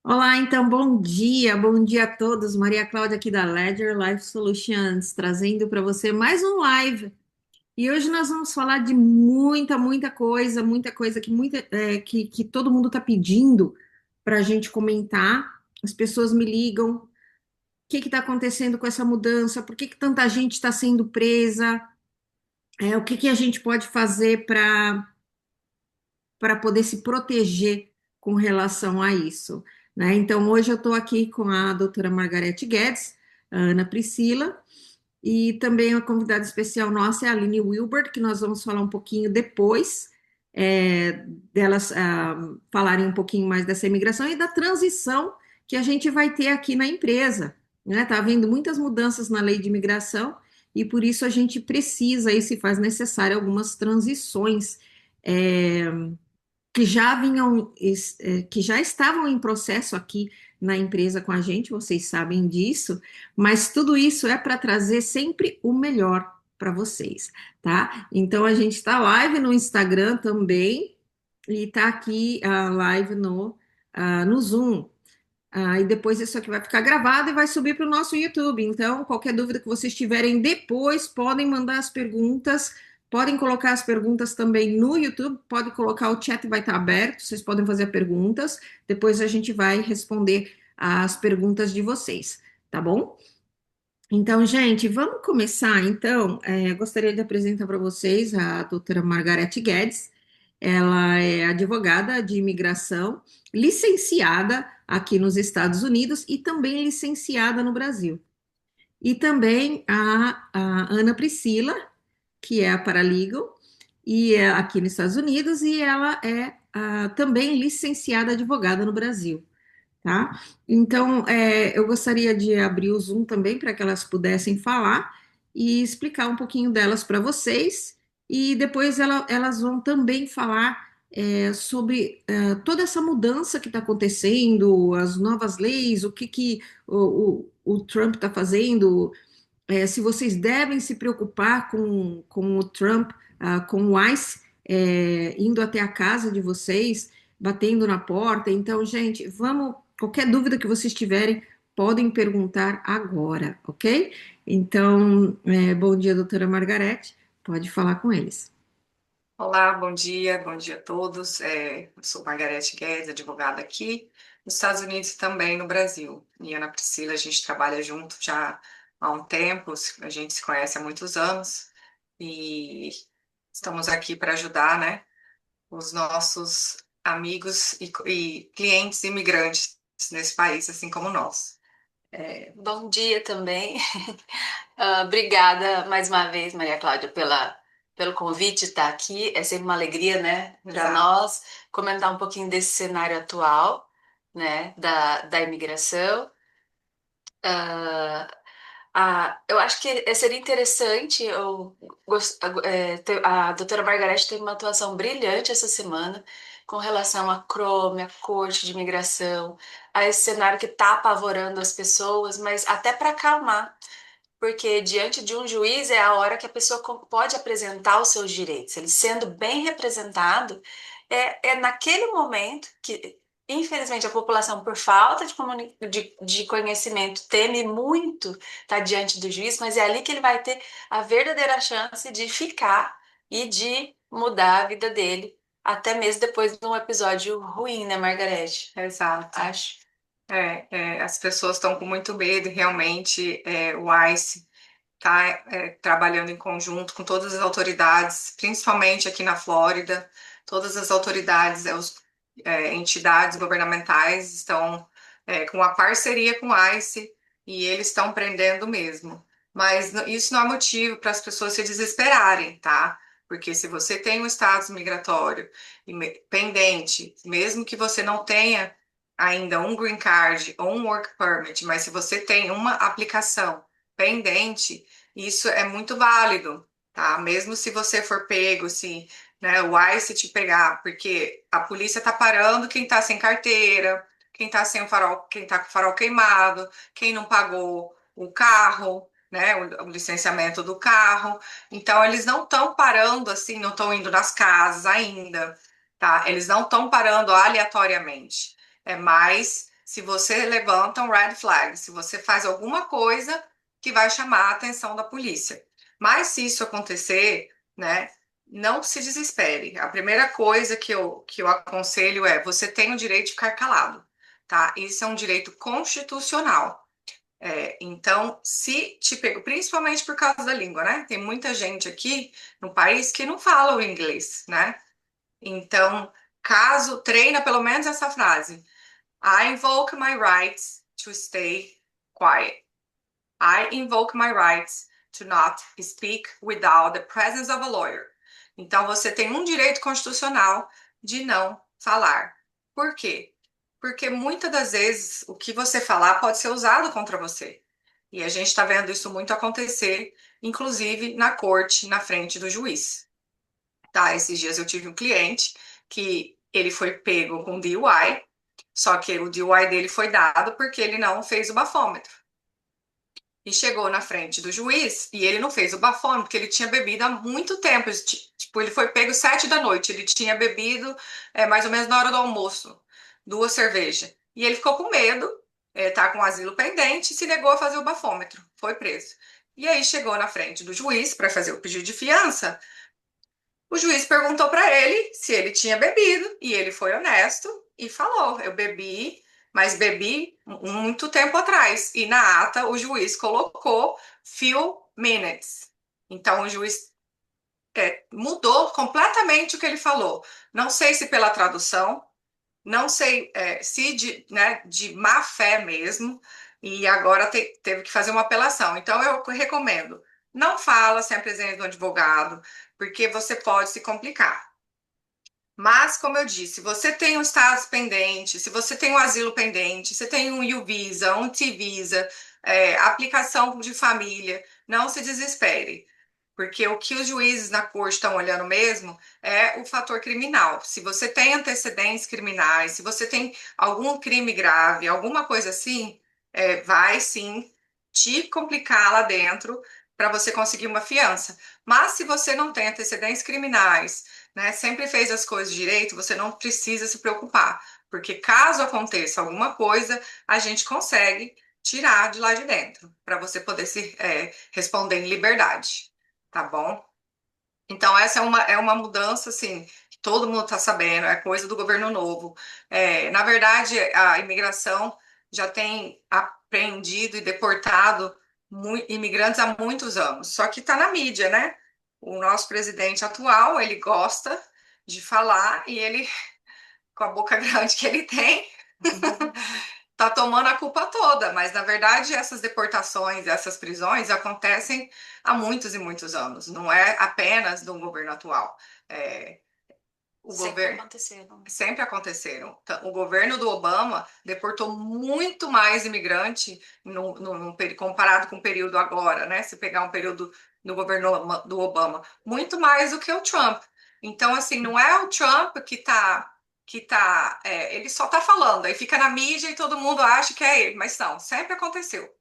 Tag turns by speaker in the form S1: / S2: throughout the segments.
S1: Olá, então, bom dia a todos. Maria Cláudia aqui da Ledger Life Solutions, trazendo para você mais um live. E hoje nós vamos falar de muita coisa que, que todo mundo está pedindo para a gente comentar. As pessoas me ligam, o que está acontecendo com essa mudança? Por que que tanta gente está sendo presa? O que que a gente pode fazer para poder se proteger com relação a isso, né? Então, hoje eu estou aqui com a doutora Margarete Guedes, a Ana Priscila, e também a convidada especial nossa é a Aline Wilbert, que nós vamos falar um pouquinho depois, delas falarem um pouquinho mais dessa imigração e da transição que a gente vai ter aqui na empresa, né? Tá havendo muitas mudanças na lei de imigração e por isso a gente precisa e se faz necessário algumas transições. É, que já vinham, que já estavam em processo aqui na empresa com a gente, vocês sabem disso, mas tudo isso é para trazer sempre o melhor para vocês, tá? Então a gente está live no Instagram também e está aqui a live no Zoom. E depois isso aqui vai ficar gravado e vai subir para o nosso YouTube. Então, qualquer dúvida que vocês tiverem depois, podem mandar as perguntas, podem colocar as perguntas também no YouTube, pode colocar o chat vai estar aberto, vocês podem fazer perguntas, depois a gente vai responder as perguntas de vocês, tá bom? Então, gente, vamos começar. Então, gostaria de apresentar para vocês a doutora Margarete Guedes. Ela é advogada de imigração, licenciada aqui nos Estados Unidos e também licenciada no Brasil. E também a Ana Priscila, que é a paralegal, e é aqui nos Estados Unidos, e ela é também licenciada advogada no Brasil, tá? Então, eu gostaria de abrir o Zoom também para que elas pudessem falar e explicar um pouquinho delas para vocês, e depois elas vão também falar sobre toda essa mudança que está acontecendo, as novas leis, o que, que o Trump está fazendo, se vocês devem se preocupar com o Trump, com o ICE, indo até a casa de vocês, batendo na porta. Então, gente, vamos. Qualquer dúvida que vocês tiverem, podem perguntar agora, ok? Então, bom dia, doutora Margarete. Pode falar com eles.
S2: Olá, bom dia a todos. Eu sou Margarete Guedes, advogada aqui nos Estados Unidos e também no Brasil. E Ana Priscila, a gente trabalha junto já há um tempo, a gente se conhece há muitos anos e estamos aqui para ajudar, né, os nossos amigos e clientes imigrantes nesse país, assim como nós.
S3: Bom dia também. Obrigada mais uma vez, Maria Cláudia, pelo convite de estar aqui. É sempre uma alegria, né, para
S2: Exato.
S3: nós comentar um pouquinho desse cenário atual, né, da imigração. Ah, eu acho que seria interessante. A doutora Margarete teve uma atuação brilhante essa semana com relação à Chrome, à Corte de Imigração, a esse cenário que está apavorando as pessoas, mas até para acalmar. Porque diante de um juiz é a hora que a pessoa pode apresentar os seus direitos. Ele sendo bem representado, é naquele momento que, infelizmente, a população, por falta de conhecimento, teme muito estar diante do juiz, mas é ali que ele vai ter a verdadeira chance de ficar e de mudar a vida dele, até mesmo depois de um episódio ruim, né, Margarete?
S2: Exato.
S3: Acho.
S2: As pessoas estão com muito medo, e realmente o ICE está trabalhando em conjunto com todas as autoridades, principalmente aqui na Flórida. Todas as autoridades, entidades governamentais estão com uma parceria com o ICE e eles estão prendendo mesmo. Mas isso não é motivo para as pessoas se desesperarem, tá? Porque se você tem um status migratório pendente, mesmo que você não tenha ainda um green card ou um work permit, mas se você tem uma aplicação pendente, isso é muito válido, tá? Mesmo se você for pego, se, né, o ICE te pegar, porque a polícia está parando quem está sem carteira, quem está sem o farol, quem está com o farol queimado, quem não pagou o carro, né, o licenciamento do carro. Então, eles não estão parando assim, não estão indo nas casas ainda, tá? Eles não estão parando aleatoriamente. É mais se você levanta um red flag, se você faz alguma coisa que vai chamar a atenção da polícia. Mas se isso acontecer, né, não se desespere. A primeira coisa que eu aconselho é: você tem o direito de ficar calado, tá? Isso é um direito constitucional. Então, se te pego, principalmente por causa da língua, né? Tem muita gente aqui no país que não fala o inglês, né? Então, caso treina pelo menos essa frase: I invoke my rights to stay quiet. I invoke my rights to not speak without the presence of a lawyer. Então, você tem um direito constitucional de não falar. Por quê? Porque muitas das vezes o que você falar pode ser usado contra você. E a gente está vendo isso muito acontecer, inclusive na corte, na frente do juiz. Tá? Esses dias eu tive um cliente que ele foi pego com DUI, só que o DUI dele foi dado porque ele não fez o bafômetro. E chegou na frente do juiz e ele não fez o bafômetro porque ele tinha bebido há muito tempo. Tipo, ele foi pego 7 da noite. Ele tinha bebido mais ou menos na hora do almoço, 2 cervejas. E ele ficou com medo, tá com asilo pendente, e se negou a fazer o bafômetro. Foi preso. E aí chegou na frente do juiz para fazer o pedido de fiança. O juiz perguntou para ele se ele tinha bebido e ele foi honesto e falou: eu bebi, mas bebi muito tempo atrás. E na ata o juiz colocou few minutes. Então o juiz mudou completamente o que ele falou. Não sei se pela tradução, não sei se de má fé mesmo, e agora teve que fazer uma apelação. Então, eu recomendo, não fala sem a presença do advogado, porque você pode se complicar. Mas, como eu disse, você tem um status pendente, se você tem um asilo pendente, você tem um U-Visa, um T-Visa, aplicação de família, não se desespere. Porque o que os juízes na corte estão olhando mesmo é o fator criminal. Se você tem antecedentes criminais, se você tem algum crime grave, alguma coisa assim, vai sim te complicar lá dentro para você conseguir uma fiança. Mas se você não tem antecedentes criminais, né, sempre fez as coisas direito, você não precisa se preocupar. Porque caso aconteça alguma coisa, a gente consegue tirar de lá de dentro, para você poder se responder em liberdade, tá bom? Então, essa é uma mudança, assim, que todo mundo está sabendo, é coisa do governo novo. Na verdade, a imigração já tem apreendido e deportado imigrantes há muitos anos, só que está na mídia, né? O nosso presidente atual, ele gosta de falar e ele, com a boca grande que ele tem, tá tomando a culpa toda, mas na verdade essas deportações, essas prisões acontecem há muitos e muitos anos, não é apenas do governo atual. É, o
S3: Sempre
S2: governo
S3: aconteceram.
S2: sempre aconteceram. O governo do Obama deportou muito mais imigrante comparado com o período agora, né? Se pegar um período no governo do Obama, muito mais do que o Trump. Então, assim, não é o Trump ele só tá falando, aí fica na mídia e todo mundo acha que é ele, mas não, sempre aconteceu,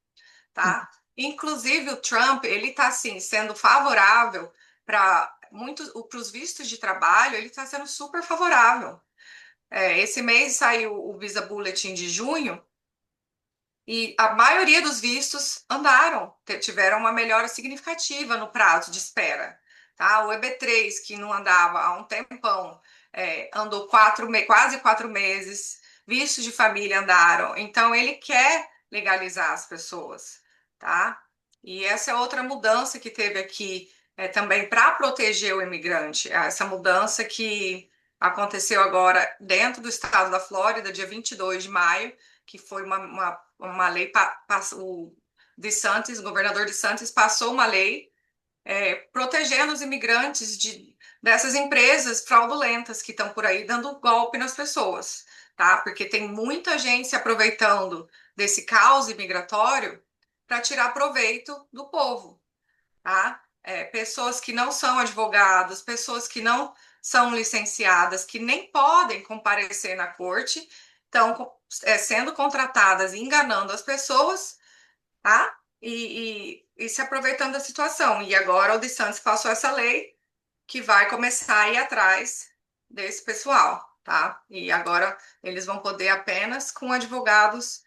S2: tá? Inclusive o Trump, ele tá assim sendo favorável para os vistos de trabalho, ele está sendo super favorável. Esse mês saiu o Visa Bulletin de junho e a maioria dos vistos andaram, tiveram uma melhora significativa no prazo de espera. Tá? O EB3, que não andava há um tempão, andou quase 4 meses, vistos de família andaram. Então, ele quer legalizar as pessoas. Tá? E essa é outra mudança que teve aqui também para proteger o imigrante. Essa mudança que aconteceu agora dentro do estado da Flórida, dia 22 de maio, que foi uma lei, o DeSantis, o governador DeSantis passou uma lei protegendo os imigrantes dessas empresas fraudulentas que estão por aí dando golpe nas pessoas, tá? Porque tem muita gente se aproveitando desse caos imigratório para tirar proveito do povo, tá? Pessoas que não são advogados, pessoas que não são licenciadas, que nem podem comparecer na corte, estão sendo contratadas e enganando as pessoas, tá? E se aproveitando da situação. E agora o DeSantis passou essa lei que vai começar a ir atrás desse pessoal, tá? E agora eles vão poder apenas com advogados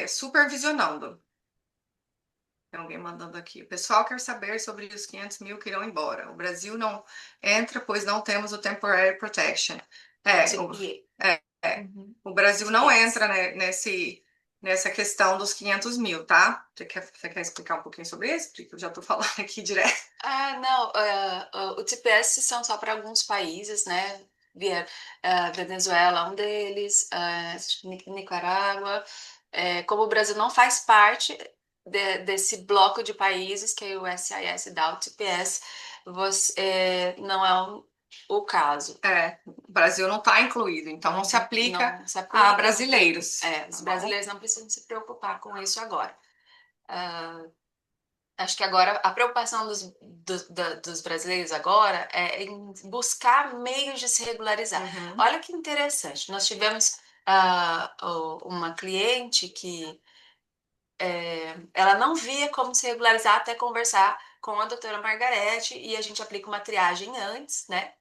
S2: supervisionando. Tem alguém mandando aqui. O pessoal quer saber sobre os 500 mil que irão embora. O Brasil não entra, pois não temos o Temporary Protection. É,
S3: Uhum.
S2: o Brasil não
S3: Yes.
S2: entra, né, nessa questão dos 500 mil, tá? Você quer explicar um pouquinho sobre isso? Porque eu já tô falando aqui direto.
S3: Não, o TPS são só para alguns países, né? Venezuela, um deles, Nicarágua. Como o Brasil não faz parte desse bloco de países que o SIS dá, o TPS, não é o caso.
S2: O Brasil não está incluído, então não se aplica
S3: Não se
S2: a
S3: aplica.
S2: brasileiros.
S3: Os
S2: Tá bom?
S3: brasileiros não precisam se preocupar com isso agora. Acho que agora a preocupação dos brasileiros agora é em buscar meios de se regularizar.
S2: Uhum.
S3: Olha que interessante. Nós tivemos uma cliente que ela não via como se regularizar até conversar com a doutora Margarete e a gente aplica uma triagem antes, né?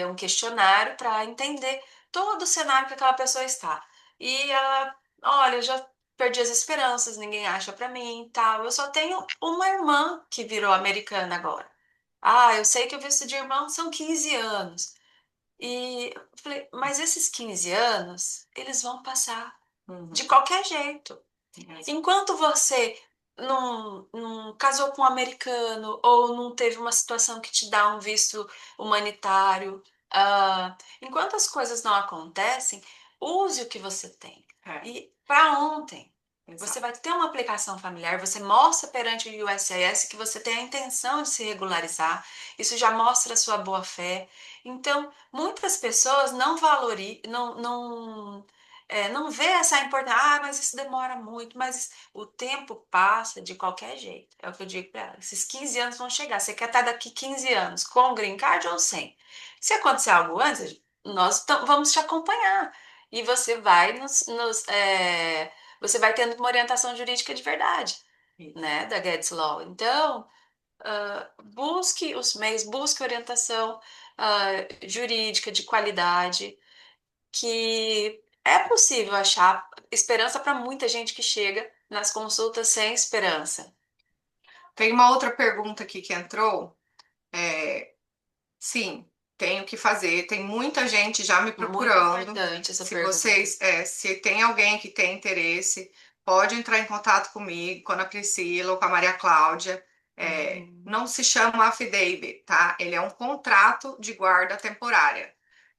S3: Um questionário para entender todo o cenário que aquela pessoa está. E ela, olha, eu já perdi as esperanças, ninguém acha para mim, e tal. Eu só tenho uma irmã que virou americana agora. Eu sei que o visto de irmão são 15 anos. E eu falei, mas esses 15 anos, eles vão passar de qualquer jeito. Enquanto você não casou com um americano ou não teve uma situação que te dá um visto humanitário, enquanto as coisas não acontecem, use o que você tem. E para ontem, você vai ter uma aplicação familiar, você mostra perante o USCIS que você tem a intenção de se regularizar, isso já mostra a sua boa-fé. Então, muitas pessoas não valorizam, não vê essa importância, mas isso demora muito, mas o tempo passa de qualquer jeito. É o que eu digo para ela. Esses 15 anos vão chegar. Você quer estar daqui 15 anos com o green card ou sem? Se acontecer algo antes, nós vamos te acompanhar. E você vai você vai tendo uma orientação jurídica de verdade, né, da Guedes Law. Então, busque os meios, busque orientação jurídica de qualidade, que é possível achar esperança para muita gente que chega nas consultas sem esperança.
S2: Tem uma outra pergunta aqui que entrou. Sim, tenho que fazer. Tem muita gente já me
S3: Muito
S2: procurando.
S3: importante essa
S2: Se
S3: pergunta.
S2: se tem alguém que tem interesse, pode entrar em contato comigo, com a Ana Priscila ou com a Maria Cláudia. Não se chama affidavit, tá? Ele é um contrato de guarda temporária.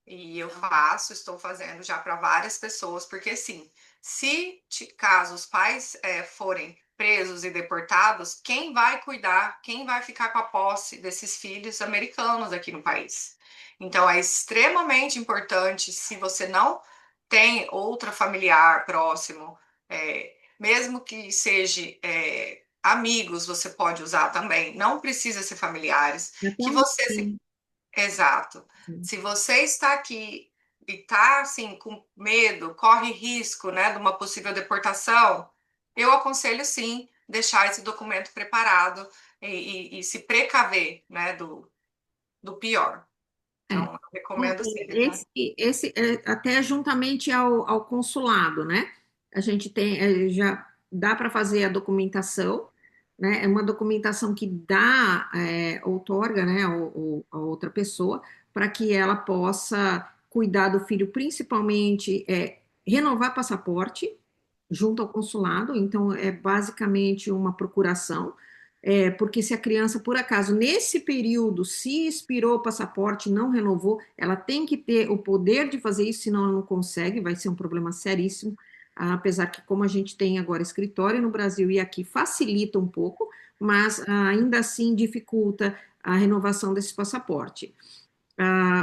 S2: E eu estou fazendo já para várias pessoas, porque sim, caso os pais forem presos e deportados, quem vai cuidar, quem vai ficar com a posse desses filhos americanos aqui no país? Então é extremamente importante, se você não tem outra familiar próximo, mesmo que seja amigos, você pode usar também, não precisa ser familiares,
S1: Até
S2: que
S1: um
S2: você se
S1: sim.
S2: Exato. Se você está aqui e está assim com medo, corre risco, né, de uma possível deportação, eu aconselho sim deixar esse documento preparado e se precaver, né, do pior.
S1: É.
S2: Então, eu recomendo sim.
S1: Até juntamente ao consulado, né? A gente tem, já dá para fazer a documentação, né? É uma documentação que dá, outorga, né, a outra pessoa, para que ela possa cuidar do filho, principalmente renovar passaporte junto ao consulado. Então, é basicamente uma procuração. Porque se a criança, por acaso, nesse período, se expirou o passaporte, não renovou, ela tem que ter o poder de fazer isso, senão ela não consegue, vai ser um problema seríssimo. Apesar que, como a gente tem agora escritório no Brasil e aqui facilita um pouco, mas ainda assim dificulta a renovação desse passaporte.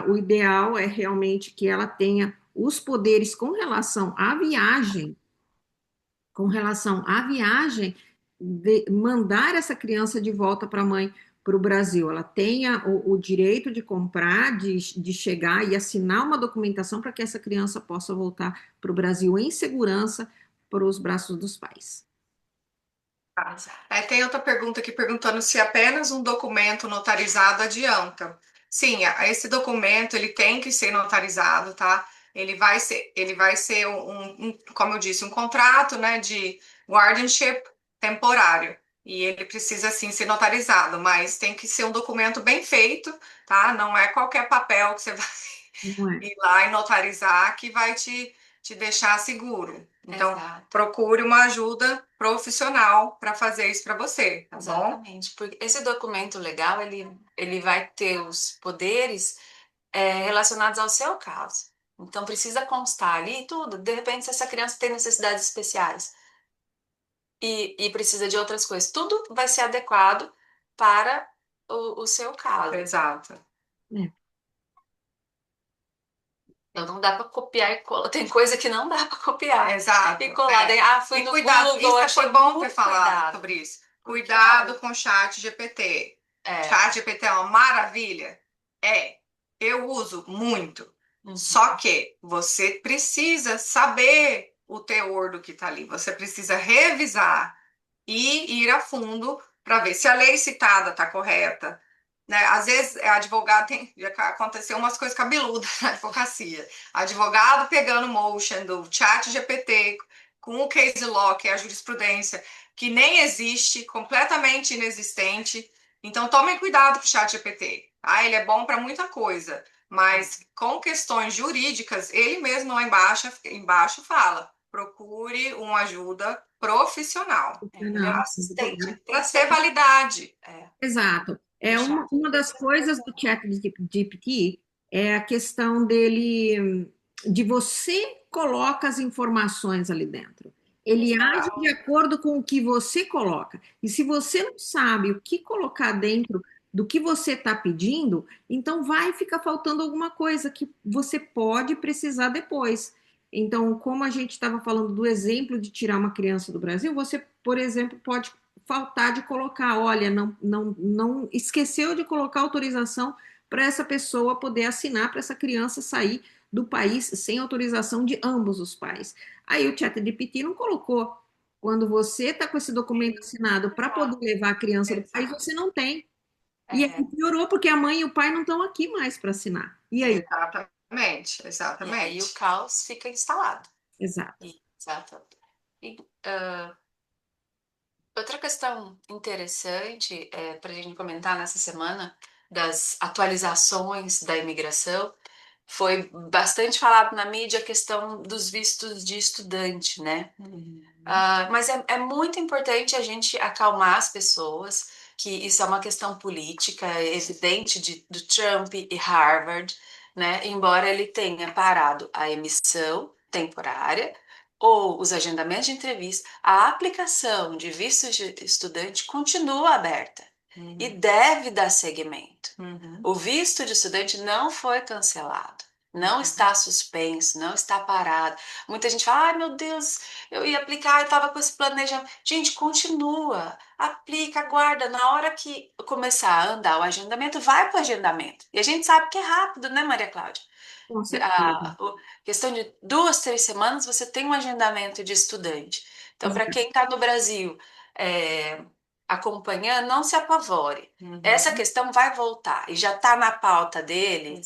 S1: O ideal é realmente que ela tenha os poderes com relação à viagem, mandar essa criança de volta para a mãe, para o Brasil. Ela tenha o direito de comprar, de chegar e assinar uma documentação para que essa criança possa voltar para o Brasil em segurança para os braços dos pais.
S2: Tem outra pergunta aqui perguntando se apenas um documento notarizado adianta. Sim, esse documento ele tem que ser notarizado, tá? Ele vai ser como eu disse, um contrato, né, de guardianship temporário. E ele precisa sim ser notarizado, mas tem que ser um documento bem feito, tá? Não é qualquer papel que você vai
S1: Não é?
S2: ir lá e notarizar que vai te deixar seguro. Então,
S3: Exato.
S2: procure uma ajuda profissional para fazer isso para você, tá bom?
S3: Exatamente, porque esse documento legal, ele vai ter os poderes relacionados ao seu caso. Então, precisa constar ali tudo. De repente, se essa criança tem necessidades especiais e precisa de outras coisas, tudo vai ser adequado para o seu caso.
S2: Exato.
S1: É.
S3: Então, não dá para copiar e colar. Tem coisa que não dá para copiar
S2: Exato.
S3: e colar. Daí, fui
S2: E
S3: no
S2: cuidado,
S3: Google,
S2: isso
S3: achei
S2: foi bom ter
S3: muito
S2: falado
S3: cuidado.
S2: sobre isso.
S3: Porque,
S2: Cuidado com o chat GPT.
S3: É.
S2: Chat GPT é uma maravilha? É. Eu uso muito.
S3: Uhum.
S2: Só que você precisa saber o teor do que está ali. Você precisa revisar e ir a fundo para ver se a lei citada está correta. Né? Às vezes, advogado já aconteceu umas coisas cabeludas na advocacia. Advogado pegando motion do chat GPT com o case law, que é a jurisprudência, que nem existe, completamente inexistente. Então, tomem cuidado com o chat GPT. Tá? Ele é bom para muita coisa, mas com questões jurídicas, ele mesmo lá embaixo fala, procure uma ajuda profissional.
S1: Não,
S3: Assistente.
S2: Para ter validade.
S1: exato. Uma das coisas do chat GPT é a questão dele, de você coloca as informações ali dentro. Ele age de acordo com o que você coloca. E se você não sabe o que colocar dentro do que você está pedindo, então vai ficar faltando alguma coisa que você pode precisar depois. Então, como a gente estava falando do exemplo de tirar uma criança do Brasil, você, por exemplo, pode faltar de colocar, olha, não esqueceu de colocar autorização para essa pessoa poder assinar para essa criança sair do país sem autorização de ambos os pais. Aí o ChatGPT não colocou. Quando você está com esse documento assinado para poder levar a criança do país, você não tem. E aí piorou porque a mãe e o pai não estão aqui mais para assinar. E aí?
S2: Exatamente, exatamente.
S3: E aí o caos fica instalado.
S1: Exato.
S3: Exato. E, outra questão interessante para a gente comentar nessa semana das atualizações da imigração foi bastante falado na mídia a questão dos vistos de estudante, né? Mas é muito importante a gente acalmar as pessoas, que isso é uma questão política evidente do Trump e Harvard, né? Embora ele tenha parado a emissão temporária ou os agendamentos de entrevista, a aplicação de vistos de estudante continua aberta e deve dar seguimento. O visto de estudante não foi cancelado. Não está suspenso, não está parado. Muita gente fala, ai meu Deus, eu ia aplicar, eu estava com esse planejamento. Gente, continua, aplica, aguarda. Na hora que começar a andar o agendamento, vai para o agendamento. E a gente sabe que é rápido, né, Maria Cláudia?
S1: Com
S3: A
S1: certeza.
S3: questão de 2, 3 semanas você tem um agendamento de estudante. Então, para quem está no Brasil acompanhando, não se apavore. Essa questão vai voltar e já está na pauta dele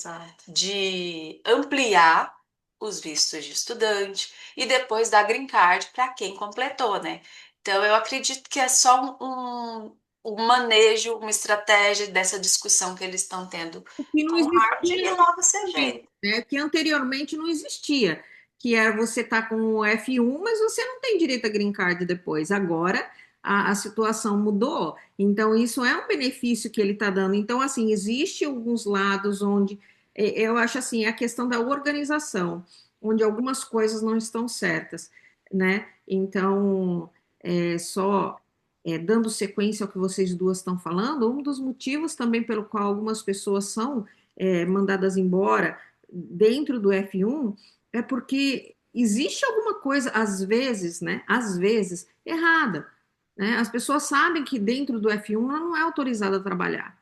S3: de ampliar os vistos de estudante e depois dar green card para quem completou, né? Então, eu acredito que é só um manejo, uma estratégia dessa discussão que eles estão tendo
S1: O que não
S3: com Harvard
S1: existia,
S3: e logo você vê.
S1: né, que anteriormente não existia, que era você estar com o F1, mas você não tem direito a green card depois. Agora a situação mudou, então isso é um benefício que ele está dando. Então, assim, existe alguns lados onde eu acho assim, a questão da organização, onde algumas coisas não estão certas, né? Então, dando sequência ao que vocês duas estão falando, um dos motivos também pelo qual algumas pessoas são mandadas embora dentro do F1 é porque existe alguma coisa, às vezes, né? Às vezes, errada. Né? As pessoas sabem que dentro do F1 ela não é autorizada a trabalhar.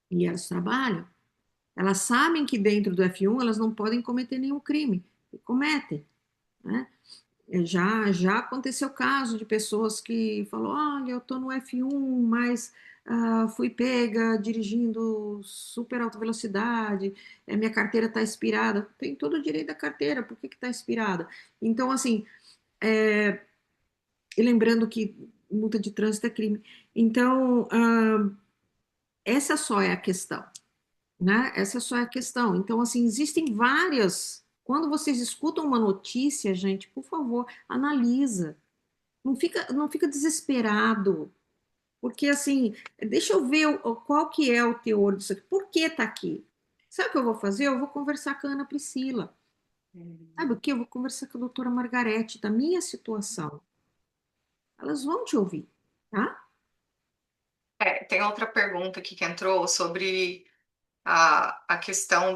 S1: E elas trabalham. Elas sabem que dentro do F1 elas não podem cometer nenhum crime. E cometem. Né? Já aconteceu caso de pessoas que falou, olha, eu estou no F1, mas fui pega dirigindo super alta velocidade, minha carteira está expirada. Tem todo o direito da carteira, por que está expirada? Então, assim, e lembrando que multa de trânsito é crime. Então, essa só é a questão, né? Essa só é a questão. Então, assim, existem várias. Quando vocês escutam uma notícia, gente, por favor, analisa. Não fica desesperado. Porque, assim, deixa eu ver qual que é o teor disso aqui. Por que tá aqui? Sabe o que eu vou fazer? Eu vou conversar com a Ana Priscila. Sabe o que? Eu vou conversar com a doutora Margarete da minha situação. Elas vão te ouvir, tá?
S2: Tem outra pergunta aqui que entrou sobre a questão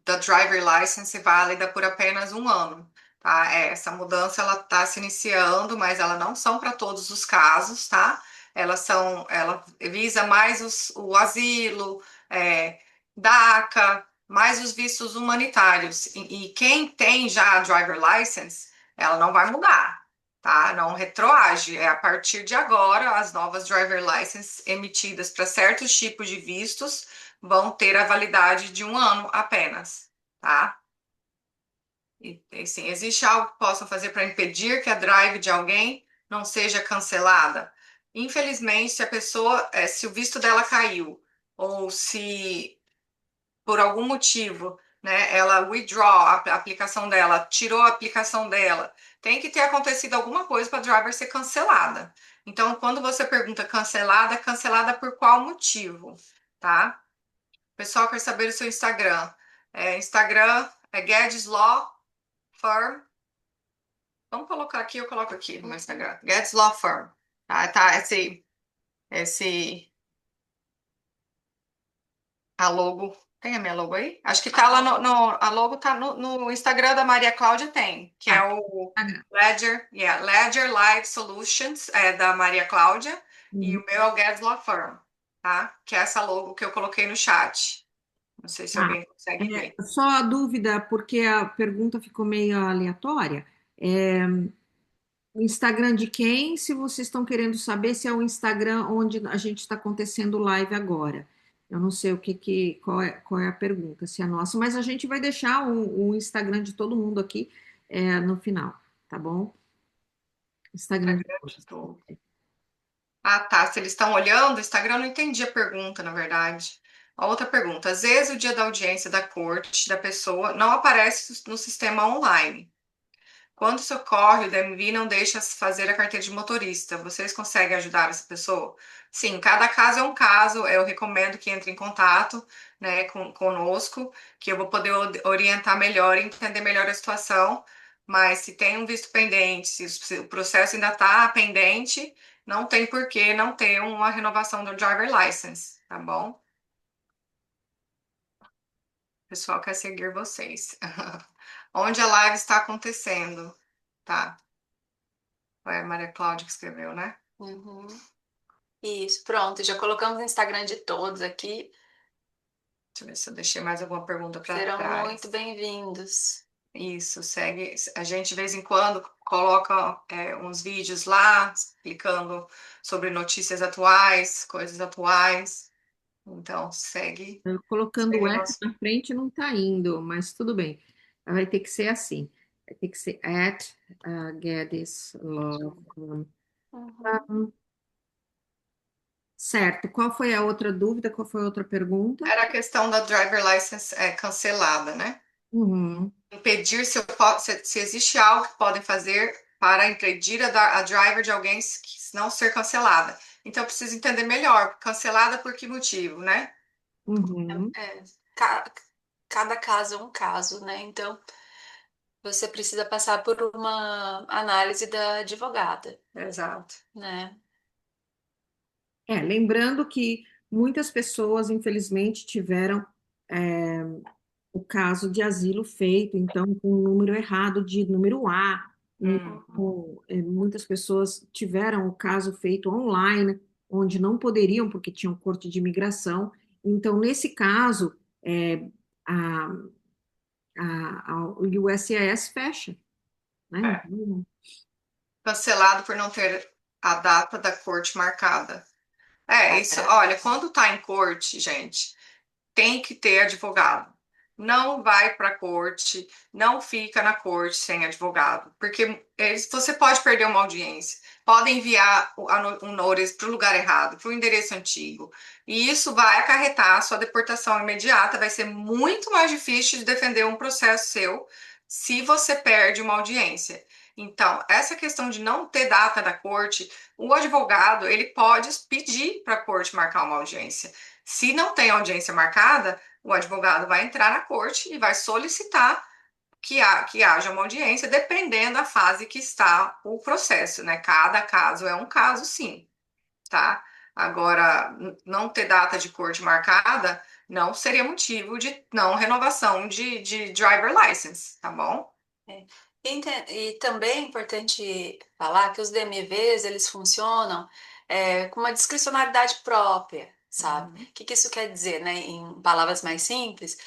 S2: da driver license válida por apenas um ano, tá? Essa mudança ela está se iniciando, mas ela não são para todos os casos, tá? Ela visa mais o asilo, DACA, mais os vistos humanitários. E quem tem já a driver license, ela não vai mudar. Tá? Não retroage. A partir de agora, as novas driver licenses emitidas para certos tipos de vistos vão ter a validade de um ano apenas, tá? E assim, existe algo que possam fazer para impedir que a drive de alguém não seja cancelada? Infelizmente, se a pessoa, se o visto dela caiu, ou se por algum motivo, né, ela withdraw a aplicação dela, tirou a aplicação dela, tem que ter acontecido alguma coisa para a driver ser cancelada. Então, quando você pergunta cancelada, cancelada por qual motivo, tá? O pessoal quer saber o seu Instagram. Instagram é Guedes Law Firm. Vamos colocar aqui, eu coloco aqui no meu Instagram. Guedes Law Firm. Tá, esse, a logo. Tem a minha logo aí? Acho que tá lá a logo tá no Instagram da Maria Cláudia, tem, que é
S1: Tá.
S2: o Ledger Live Solutions, da Maria Cláudia, e
S1: Uhum.
S2: o meu é o Guedes Law Firm, tá? Que é essa logo que eu coloquei no chat. Não sei se
S1: Tá.
S2: alguém consegue ver.
S1: Só a dúvida, porque a pergunta ficou meio aleatória. É, o Instagram de quem? Se vocês estão querendo saber se é o Instagram onde a gente está acontecendo live agora. Eu não sei qual é a pergunta, se é nossa, mas a gente vai deixar o Instagram de todo mundo aqui no final, tá bom? Instagram de
S2: Instagram de
S1: todos.
S2: todo. Ah, tá. Se eles estão olhando, o Instagram eu não entendi a pergunta, na verdade. A outra pergunta. Às vezes o dia da audiência da corte da pessoa não aparece no sistema online. Quando isso ocorre, o DMV não deixa fazer a carteira de motorista. Vocês conseguem ajudar essa pessoa? Sim, cada caso é um caso. Eu recomendo que entre em contato, né, conosco, que eu vou poder orientar melhor e entender melhor a situação. Mas se tem um visto pendente, se o processo ainda está pendente, não tem por que não ter uma renovação do driver license, tá bom? O pessoal quer seguir vocês. Onde a live está acontecendo, tá? Foi a Maria Cláudia que escreveu, né?
S3: Uhum. Isso, pronto. Já colocamos no Instagram de todos aqui.
S2: Deixa eu ver se eu deixei mais alguma pergunta para
S3: Serão muito
S2: trás.
S3: bem-vindos.
S2: Isso, segue. A gente, de vez em quando, coloca uns vídeos lá, explicando sobre notícias atuais, coisas atuais. Então,
S1: Colocando o
S2: segue
S1: at
S2: nosso.
S1: na frente não está indo, mas tudo bem. Vai ter que ser assim. Vai ter que ser at Guedes Law Firm.
S3: Uhum.
S1: Certo. Qual foi a outra dúvida? Qual foi a outra pergunta?
S2: Era a questão da driver license cancelada, né?
S1: Uhum,
S2: Impedir se existe algo que podem fazer para impedir a driver de alguém que não ser cancelada. Então, eu preciso entender melhor, cancelada por que motivo, né?
S1: uhum.
S3: É, ca- cada caso é um caso, né? Então, você precisa passar por uma análise da advogada,
S2: Exato.
S3: né?
S1: Lembrando que muitas pessoas, infelizmente, tiveram é, o caso de asilo feito, então, com o número errado de número A.
S2: Uhum.
S1: Então, muitas pessoas tiveram o caso feito online, onde não poderiam, porque tinham corte de imigração. Então, nesse caso, a, o USCIS fecha, né?
S2: É.
S1: Então,
S2: Cancelado por não ter a data da corte marcada. Isso. Olha, quando está em corte, gente, tem que ter advogado. Não vai para a corte, não fica na corte sem advogado, porque você pode perder uma audiência, pode enviar um notice para o lugar errado, para o endereço antigo, e isso vai acarretar a sua deportação imediata, vai ser muito mais difícil de defender um processo seu se você perde uma audiência. Então, essa questão de não ter data da corte, o advogado, ele pode pedir para a corte marcar uma audiência. Se não tem audiência marcada, o advogado vai entrar na corte e vai solicitar que haja uma audiência, dependendo da fase que está o processo, né? Cada caso é um caso, sim, tá? Agora, não ter data de corte marcada não seria motivo de não renovação de driver license, tá bom?
S3: É. E também é importante falar que os DMVs, eles funcionam com uma discricionalidade própria, sabe?
S2: Uhum.
S3: O que isso quer dizer, né? Em palavras mais simples,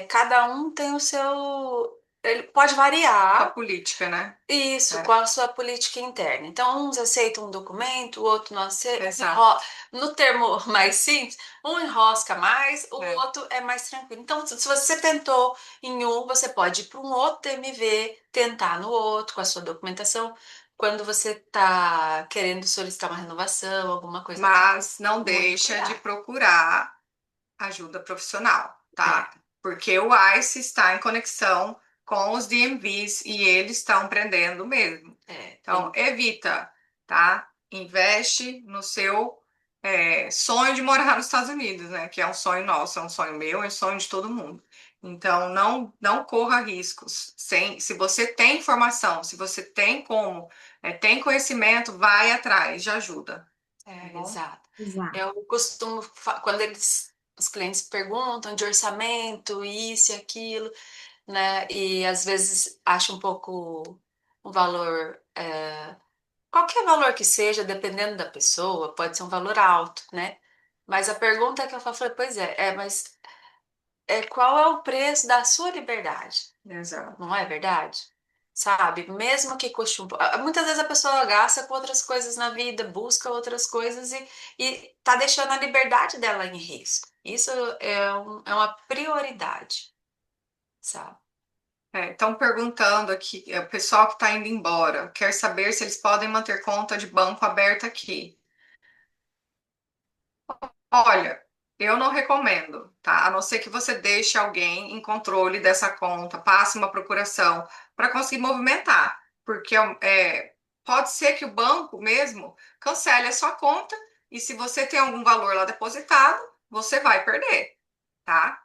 S3: cada um tem o seu... Ele pode
S2: A
S3: variar.
S2: política, né?
S3: Isso, com
S2: É,
S3: a sua política interna. Então, uns aceitam um documento, o outro não aceita.
S2: exato.
S3: No termo mais simples, um enrosca mais, o
S2: É.
S3: outro é mais tranquilo. Então, se você tentou em um, você pode ir para um outro TMV, tentar no outro, com a sua documentação, quando você está querendo solicitar uma renovação, alguma coisa assim.
S2: Mas não
S3: Muito
S2: deixa de
S3: cuidado.
S2: procurar ajuda profissional, tá?
S3: É,
S2: Porque o ICE está em conexão com os DMVs e eles estão prendendo mesmo. Então,
S3: tem.
S2: evita, tá? Investe no seu sonho de morar nos Estados Unidos, né? Que é um sonho nosso, é um sonho meu, é um sonho de todo mundo. Então, não corra riscos. Se você tem informação, se você tem como, tem conhecimento, vai atrás de ajuda, tá bom?
S3: Exato.
S1: Exato.
S3: Eu costumo, quando os clientes perguntam de orçamento, isso e aquilo, né? E às vezes acha um pouco um valor, qualquer valor que seja, dependendo da pessoa, pode ser um valor alto, né? Mas a pergunta que eu faço é, pois mas qual é o preço da sua liberdade?
S2: Exato.
S3: Não é verdade? Sabe? Mesmo que custe um pouco. Muitas vezes a pessoa gasta com outras coisas na vida, busca outras coisas e tá deixando a liberdade dela em risco. Isso é uma prioridade, sabe?
S2: Estão perguntando aqui, o pessoal que está indo embora, quer saber se eles podem manter conta de banco aberta aqui. Olha, eu não recomendo, tá? A não ser que você deixe alguém em controle dessa conta, passe uma procuração para conseguir movimentar, porque pode ser que o banco mesmo cancele a sua conta e se você tem algum valor lá depositado, você vai perder, tá?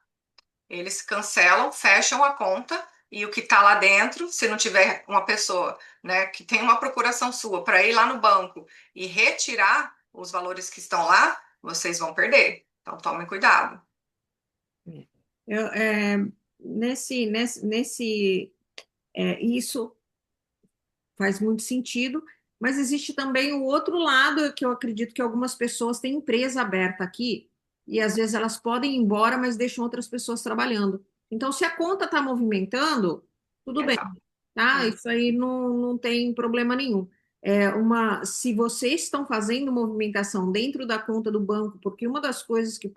S2: Eles cancelam, fecham a conta e o que está lá dentro, se não tiver uma pessoa, né, que tem uma procuração sua para ir lá no banco e retirar os valores que estão lá, vocês vão perder. Então tomem cuidado.
S1: Eu, isso faz muito sentido, mas existe também o outro lado que eu acredito que algumas pessoas têm empresa aberta aqui e às vezes elas podem ir embora, mas deixam outras pessoas trabalhando. Então, se a conta está movimentando, tudo bem,
S2: Exato.
S1: tá?
S2: Isso.
S1: Isso aí não tem problema nenhum. Se vocês estão fazendo movimentação dentro da conta do banco, porque uma das coisas que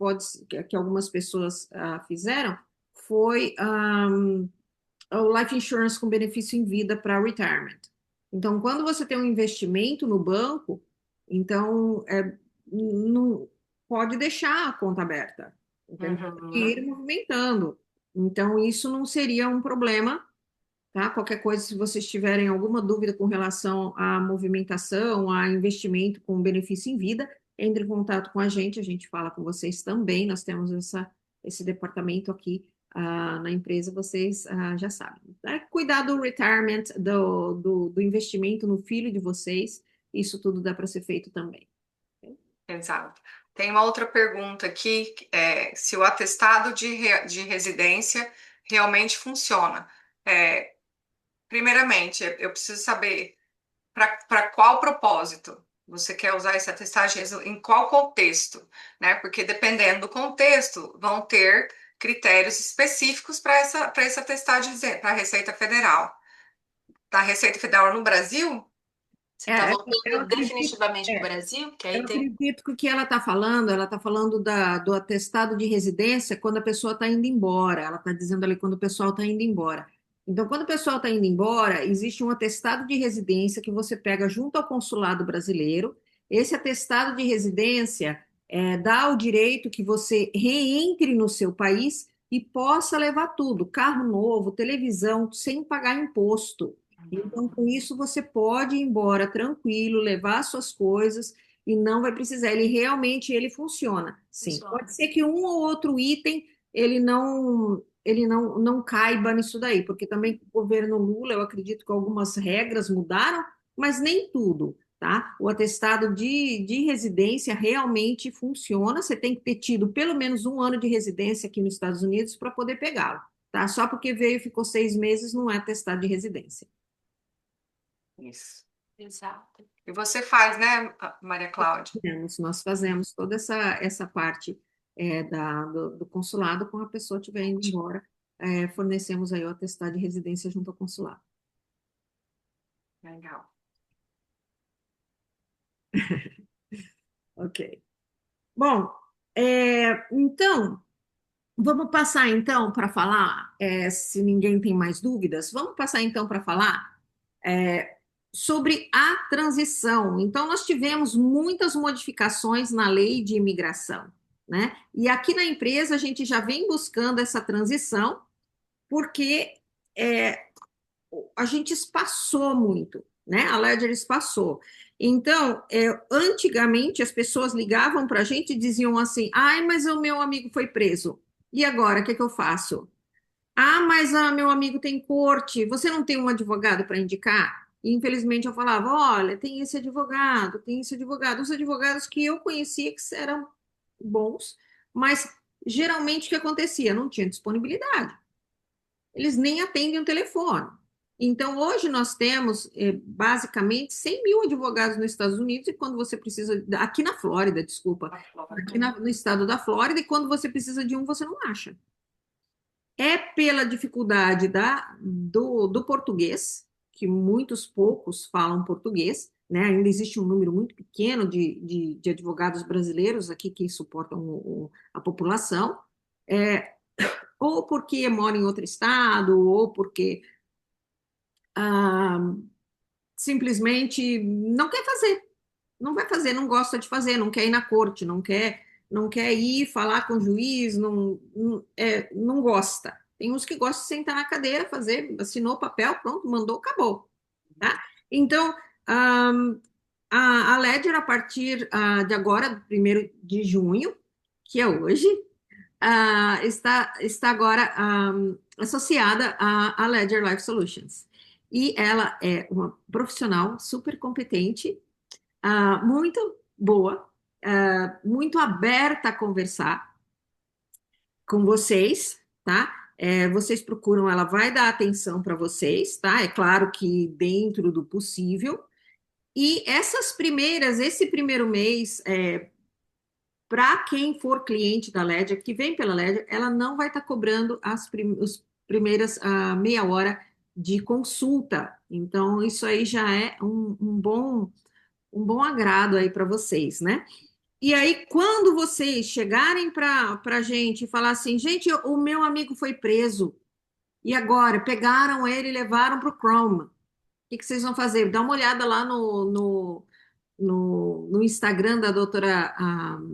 S1: algumas pessoas fizeram foi o life insurance com benefício em vida para retirement. Então, quando você tem um investimento no banco, então não pode deixar a conta aberta, entendeu? E
S2: Uhum.
S1: ir movimentando. Então, isso não seria um problema, tá? Qualquer coisa, se vocês tiverem alguma dúvida com relação à movimentação, a investimento com benefício em vida, entre em contato com a gente fala com vocês também. Nós temos esse departamento aqui na empresa, vocês já sabem. Tá? Cuidar do retirement, do investimento no filho de vocês, isso tudo dá para ser feito também.
S2: Exato. Tem uma outra pergunta aqui, se o atestado de residência realmente funciona. É, primeiramente, eu preciso saber para qual propósito você quer usar esse atestado de residência, em qual contexto, né? Porque dependendo do contexto, vão ter critérios específicos para esse atestado de residência, para a Receita Federal. Da Receita Federal no Brasil,
S3: Você está
S1: É, eu
S3: voltando
S1: acredito.
S3: definitivamente para o
S1: É,
S3: Brasil? Que
S1: Eu
S3: aí tem.
S1: acredito que o que ela está falando do atestado de residência quando a pessoa está indo embora. Ela está dizendo ali quando o pessoal está indo embora. Então, quando o pessoal está indo embora, existe um atestado de residência que você pega junto ao consulado brasileiro. Esse atestado de residência dá o direito que você reentre no seu país e possa levar tudo, carro novo, televisão, sem pagar imposto. Então, com isso, você pode ir embora tranquilo, levar suas coisas e não vai precisar. Ele funciona. Sim, pode
S3: Funciona.
S1: ser que um ou outro item ele não caiba nisso daí, porque também o governo Lula, eu acredito que algumas regras mudaram, mas nem tudo, tá? O atestado de residência realmente funciona. Você tem que ter tido pelo menos um ano de residência aqui nos Estados Unidos para poder pegá-lo, tá? Só porque veio e ficou 6 meses não é atestado de residência.
S2: Isso.
S3: Exato.
S2: E você faz, né, Maria Cláudia?
S1: Nós fazemos toda essa parte do consulado, quando a pessoa estiver indo embora, fornecemos aí o atestado de residência junto ao consulado.
S2: Legal.
S1: Ok. Bom, então, vamos passar então para falar, se ninguém tem mais dúvidas, vamos passar então para falar sobre a transição. Então, nós tivemos muitas modificações na lei de imigração, né? E aqui na empresa a gente já vem buscando essa transição, porque é, a gente espaçou muito, né? A Ledger espaçou. Então, antigamente as pessoas ligavam para a gente e diziam assim: ai, mas o meu amigo foi preso. E agora, o que eu faço? Ah, mas meu amigo tem corte, você não tem um advogado para indicar? E, infelizmente eu falava: olha, tem esse advogado, tem esse advogado. Os advogados que eu conhecia que eram bons, mas geralmente o que acontecia? Não tinha disponibilidade. Eles nem atendem o telefone. Então, hoje nós temos basicamente 100 mil advogados nos Estados Unidos, e quando você precisa, aqui na Flórida, desculpa, aqui no estado da Flórida, e quando você precisa de um, você não acha. É pela dificuldade do português, que muitos poucos falam português, né? Ainda existe um número muito pequeno de advogados brasileiros aqui que suportam a população, ou porque mora em outro estado, ou porque ah, simplesmente não quer fazer, não vai fazer, não gosta de fazer, não quer ir na corte, não quer ir falar com o juiz, não gosta. Tem uns que gostam de sentar na cadeira, fazer, assinou o papel, pronto, mandou, acabou, tá? Então, ah, a Ledger, a partir de agora, 1º de junho, que é hoje, está agora associada à Ledger Life Solutions. E ela é uma profissional super competente, muito boa, muito aberta a conversar com vocês, tá? Vocês procuram, ela vai dar atenção para vocês, tá? É claro que dentro do possível. E esse primeiro mês, para quem for cliente da Ledger, que vem pela Ledger, ela não vai estar cobrando os primeiras meia hora de consulta. Então, isso aí já é um bom agrado aí para vocês, né? E aí, quando vocês chegarem para a gente e falar assim, gente, o meu amigo foi preso, e agora pegaram ele e levaram para o Chrome. O que vocês vão fazer? Dá uma olhada lá no Instagram da doutora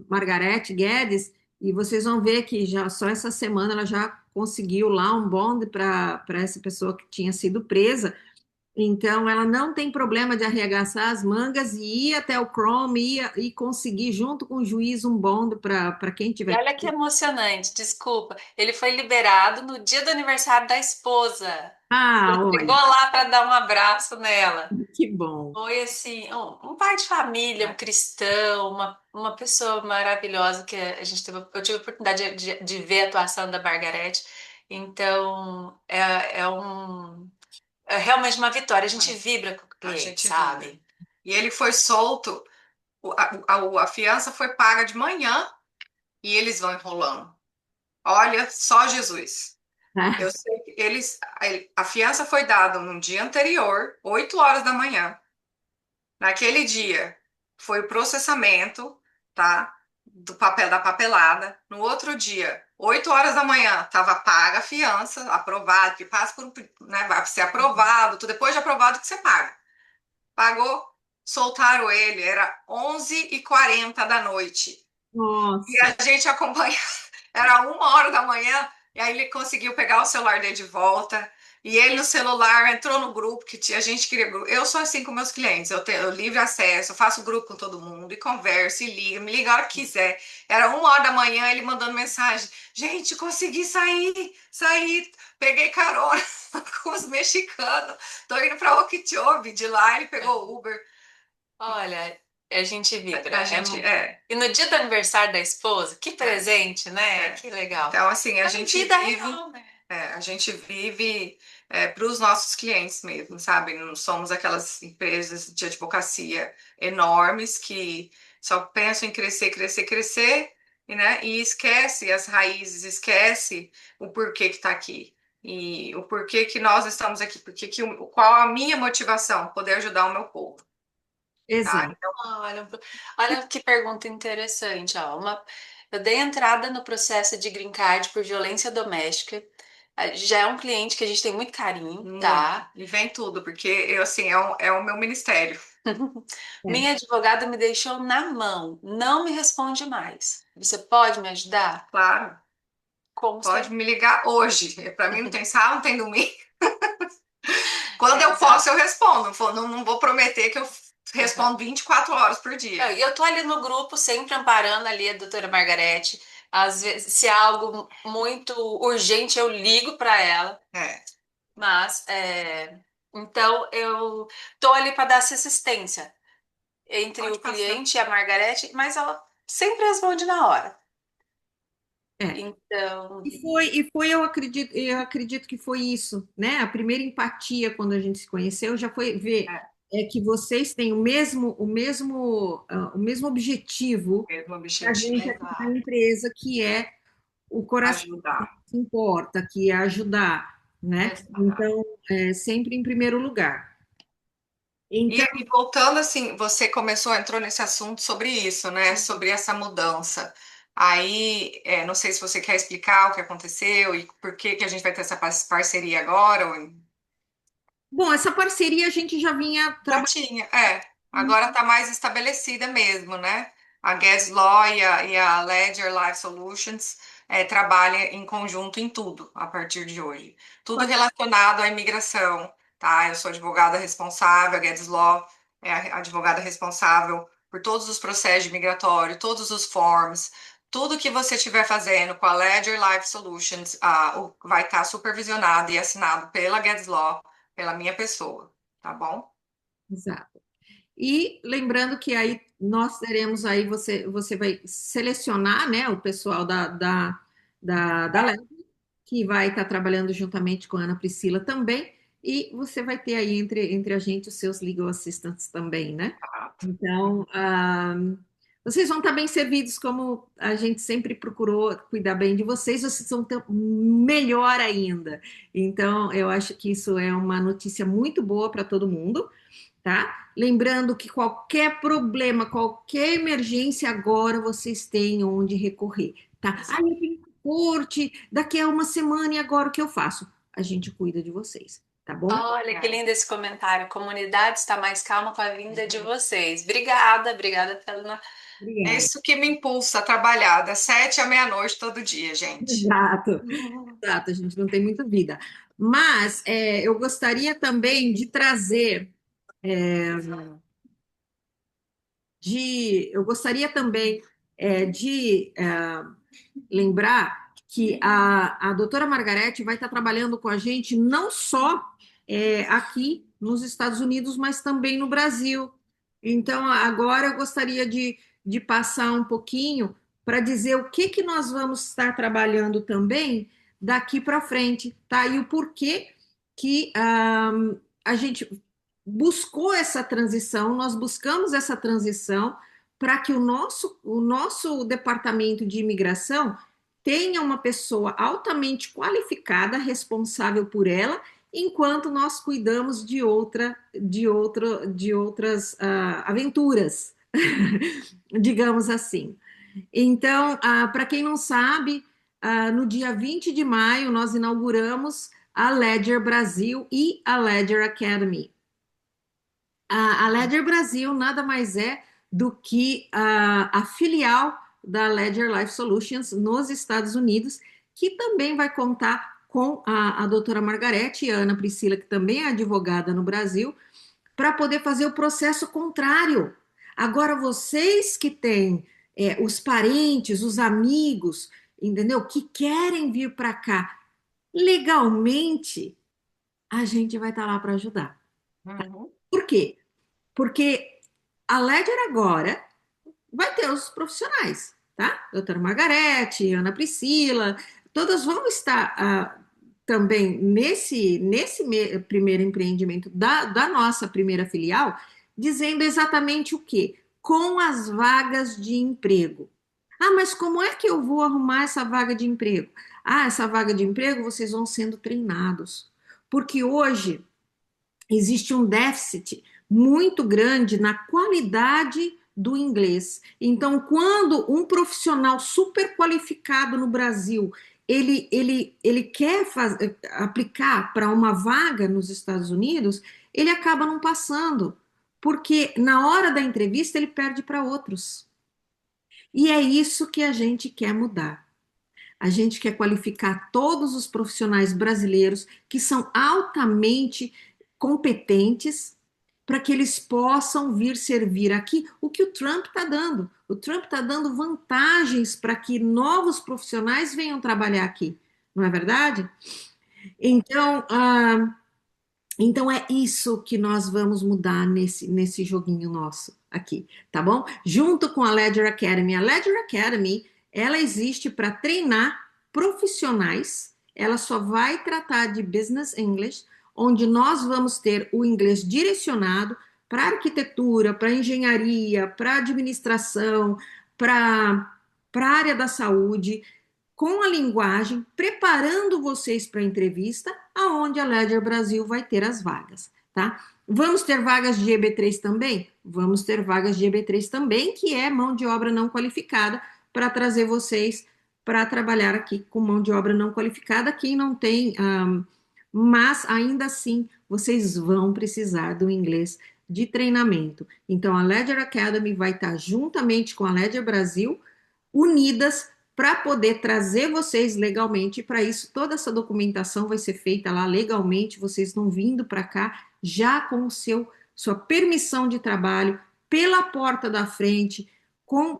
S1: Margarete Guedes, e vocês vão ver que já só essa semana ela já conseguiu lá um bond para essa pessoa que tinha sido presa. Então, ela não tem problema de arregaçar as mangas e ir até o Chrome e conseguir, junto com o juiz, um bond para quem
S3: E
S1: tiver.
S3: olha que emocionante, desculpa. Ele foi liberado no dia do aniversário da esposa.
S1: Ah,
S3: Ele chegou
S1: olha,
S3: lá para dar um abraço nela.
S1: que bom.
S3: Foi assim, um pai de família, um cristão, uma pessoa maravilhosa que a gente eu tive a oportunidade de ver a atuação da Margarete. Então, é realmente uma vitória. A gente vibra com o
S2: A
S3: cliente,
S2: gente vibra.
S3: sabe?
S2: E ele foi solto, a fiança foi paga de manhã e eles vão enrolando. Olha, só Jesus. Eu sei que a fiança foi dada no dia anterior, 8 horas da manhã. Naquele dia foi o processamento, tá? Do papel da papelada. No outro dia, 8 horas da manhã, estava paga a fiança, aprovado, que passa por, né, vai ser aprovado, tudo depois de aprovado que você paga. Pagou, soltaram ele, era 11h40 da noite. E
S1: Nossa,
S2: a gente acompanha, era 1 hora da manhã, e aí ele conseguiu pegar o celular dele de volta. E ele no celular entrou no grupo que tinha, a gente queria grupo. Eu sou assim com meus clientes, eu tenho livre acesso, eu faço grupo com todo mundo e converso e liga, me liga a hora que quiser. Era 1 hora da manhã, ele mandando mensagem: gente, consegui sair, peguei carona com os mexicanos, tô indo para Okeechobee. De lá ele pegou o Uber.
S3: Olha, a gente vibra.
S2: A gente é.
S3: E no dia do aniversário da esposa, que
S2: É.
S3: presente, né?
S2: É.
S3: Que legal.
S2: Então, assim, a
S3: É
S2: gente
S3: vida
S2: vive,
S3: real, né?
S2: a gente vive para os nossos clientes mesmo, sabe? Não somos aquelas empresas de advocacia enormes que só pensam em crescer, crescer, crescer, e, né? E esquece as raízes, esquece o porquê que está aqui. E o porquê que nós estamos aqui, qual a minha motivação? Poder ajudar o meu povo, tá?
S1: exato,
S3: Olha, olha que pergunta interessante, ó. Eu dei entrada no processo de green card por violência doméstica. Já é um cliente que a gente tem muito carinho,
S2: Muito.
S3: tá?
S2: E vem tudo, porque eu, assim, é o meu ministério.
S1: é,
S3: Minha advogada me deixou na mão, não me responde mais. Você pode me ajudar?
S2: Claro.
S3: Com
S2: Pode
S3: certeza.
S2: me ligar hoje. Para mim não tem sábado, não tem domingo. Quando eu posso,
S3: Exato.
S2: eu respondo. Não vou prometer que eu respondo 24 horas por dia.
S3: E eu tô ali no grupo, sempre amparando ali a doutora Margarete. Às vezes, se é algo muito urgente, eu ligo para ela.
S2: É,
S3: Mas, então, eu tô ali para dar essa assistência entre
S2: pode
S3: o
S2: passar.
S3: cliente e a Margarete, mas ela sempre responde na hora.
S1: é.
S3: Então,
S1: Eu acredito que foi isso, né? A primeira empatia quando a gente se conheceu já foi ver
S2: É,
S1: que vocês têm o mesmo objetivo
S2: mesmo
S1: que a
S2: objetivo.
S1: gente aqui na
S3: exato,
S1: empresa, que é o coração
S2: Ajudar.
S1: que importa, que é ajudar, né?
S3: exato.
S1: Então, sempre em primeiro lugar. Então,
S2: E voltando assim, você entrou nesse assunto sobre isso, né? Sobre essa mudança. Aí, não sei se você quer explicar o que aconteceu e por que que a gente vai ter essa parceria agora.
S1: bom, essa parceria a gente já vinha
S2: Já
S1: trabalhando.
S2: tinha, é. Agora está mais estabelecida mesmo, né? A Guedes Law e a Ledger Life Solutions trabalham em conjunto em tudo a partir de hoje. Tudo relacionado à imigração, tá? Eu sou advogada responsável, a Guedes Law é a advogada responsável por todos os processos migratórios, todos os forms, tudo que você estiver fazendo com a Ledger Life Solutions, vai estar supervisionado e assinado pela Guedes Law, pela minha pessoa, tá bom?
S1: Exato. E lembrando que aí nós teremos aí, você vai selecionar, né, o pessoal da Lab, que vai estar trabalhando juntamente com a Ana Priscila também, e você vai ter aí entre a gente os seus legal assistants também, né? Então, vocês vão estar bem servidos, como a gente sempre procurou cuidar bem de vocês, vocês vão ter melhor ainda. Então, eu acho que isso é uma notícia muito boa para todo mundo, tá? Lembrando que qualquer problema, qualquer emergência, agora vocês têm onde recorrer, tá? Ah, eu tenho corte daqui a uma semana e agora o que eu faço? A gente cuida de vocês, tá bom?
S3: Olha que lindo esse comentário. A comunidade está mais calma com a vinda de vocês. Obrigada, obrigada pela.
S2: É
S1: Obrigada.
S2: isso que me impulsa a trabalhar das 7 à meia-noite todo dia, gente.
S1: Exato, exato, a gente não tem muita vida. Mas eu gostaria também de trazer, eu gostaria também de lembrar que a doutora Margarete vai estar trabalhando com a gente não só aqui nos Estados Unidos, mas também no Brasil. Então, agora eu gostaria de passar um pouquinho para dizer o que, que nós vamos estar trabalhando também daqui para frente, tá? E o porquê que a gente buscou essa transição, nós buscamos essa transição para que o nosso departamento de imigração tenha uma pessoa altamente qualificada, responsável por ela, enquanto nós cuidamos de outras aventuras, digamos assim. Então, para quem não sabe, no dia 20 de maio nós inauguramos a Ledger Brasil e a Ledger Academy. A Ledger Brasil nada mais é do que a filial da Ledger Life Solutions nos Estados Unidos, que também vai contar com a doutora Margarete e a Ana Priscila, que também é advogada no Brasil, para poder fazer o processo contrário. Agora, vocês que têm os parentes, os amigos, entendeu? Que querem vir para cá legalmente, a gente vai estar lá para ajudar.
S2: Uhum.
S1: Por quê? Porque a Ledger agora vai ter os profissionais, tá? Doutora Margarete, Ana Priscila, todas vão estar também nesse primeiro empreendimento da nossa primeira filial, dizendo exatamente o quê? Com as vagas de emprego. Ah, mas como é que eu vou arrumar essa vaga de emprego? Ah, essa vaga de emprego vocês vão sendo treinados. Porque hoje existe um déficit muito grande na qualidade do inglês. Então, quando um profissional super qualificado no Brasil ele quer aplicar para uma vaga nos Estados Unidos, ele acaba não passando, porque na hora da entrevista ele perde para outros. E é isso que a gente quer mudar. A gente quer qualificar todos os profissionais brasileiros que são altamente competentes para que eles possam vir servir aqui o que o Trump está dando. O Trump está dando vantagens para que novos profissionais venham trabalhar aqui, não é verdade? Então, então é isso que nós vamos mudar nesse joguinho nosso aqui, tá bom? Junto com a Ledger Academy. A Ledger Academy, ela existe para treinar profissionais, ela só vai tratar de business English, onde nós vamos ter o inglês direcionado para arquitetura, para engenharia, para administração, para a área da saúde, com a linguagem, preparando vocês para a entrevista, aonde a Ledger Brasil vai ter as vagas, tá? Vamos ter vagas de EB3 também? Vamos ter vagas de EB3 também, que é mão de obra não qualificada, para trazer vocês para trabalhar aqui com mão de obra não qualificada, quem não tem, mas ainda assim vocês vão precisar do inglês de treinamento. Então a Ledger Academy vai estar juntamente com a Ledger Brasil, unidas para poder trazer vocês legalmente. Para isso, toda essa documentação vai ser feita lá legalmente. Vocês estão vindo para cá já com o sua permissão de trabalho pela porta da frente, com